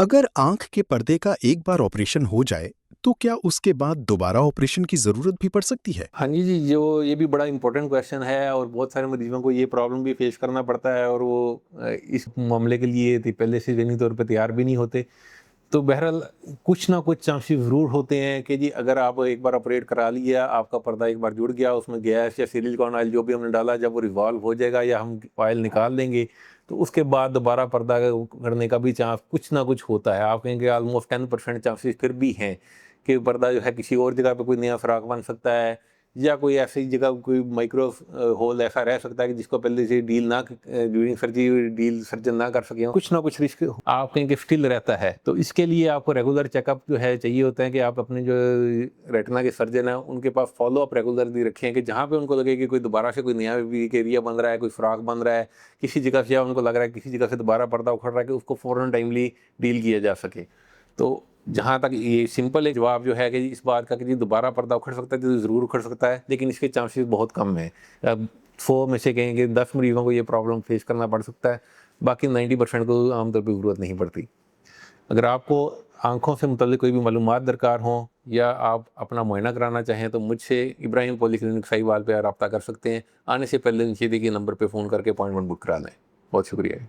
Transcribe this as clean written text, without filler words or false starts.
अगर आंख के पर्दे का एक बार ऑपरेशन हो जाए तो क्या उसके बाद दोबारा ऑपरेशन की जरूरत भी पड़ सकती है? हाँ जी, जो ये भी बड़ा इम्पोर्टेंट क्वेश्चन है और बहुत सारे मरीज़ों को ये प्रॉब्लम भी फेस करना पड़ता है और वो इस मामले के लिए पहले से ज़हनी तौर पे तैयार भी नहीं होते। तो बहरहाल कुछ ना कुछ चांसेस ज़रूर होते हैं कि जी अगर आप एक बार ऑपरेट करा लिया, आपका पर्दा एक बार जुड़ गया, उसमें गैस या सिलिकॉन ऑयल जो भी हमने डाला, जब वो रिज़ॉल्व हो जाएगा या हम ऑयल निकाल देंगे, तो उसके बाद दोबारा पर्दा करने का भी चांस कुछ ना कुछ होता है। आप कहेंगे ऑलमोस्ट 10% चांसेस फिर भी हैं कि पर्दा जो है किसी और जगह पे कोई नया सुराख बन सकता है या कोई ऐसी जगह कोई माइक्रो होल ऐसा रह सकता है कि जिसको पहले से डील ना ड्यूरिंग सर्जरी डील सर्जन ना कर सके हों। कुछ ना कुछ रिस्क आप कहेंगे स्टिल रहता है। तो इसके लिए आपको रेगुलर चेकअप जो है चाहिए होता है कि आप अपने जो रेटिना के सर्जन हैं उनके पास फॉलो अप रेगुलरली रखें कि जहाँ पे उनको लगे कि कोई दोबारा से कोई नया वीक एरिया बन रहा है, कोई सुराख बन रहा है, किसी जगह से या उनको लग रहा है किसी जगह से दोबारा पर्दा उखड़ रहा है कि उसको फ़ौरन टाइमली डील किया जा सके। तो जहाँ तक ये सिंपल है जवाब जो है कि इस बात का कि जी दोबारा पर्दा उखड़ सकता है तो ज़रूर उखड़ सकता है, लेकिन इसके चांसेस बहुत कम हैं। अब 100 में से कहेंगे 10 मरीज़ों को ये प्रॉब्लम फेस करना पड़ सकता है, बाकी 90% को आमतौर पे ज़रूरत नहीं पड़ती। अगर आपको आँखों से मुतल्लिक़ कोई भी मालूमात दरकार हों या आप अपना मुआयना कराना चाहें तो मुझसे इब्राहिम पॉलीक्लिनिक साहिवाल पे रब्ता कर सकते हैं। आने से पहले नीचे दिए गए नंबर पे फ़ोन करके अपॉइंटमेंट बुक करा लें। बहुत शुक्रिया।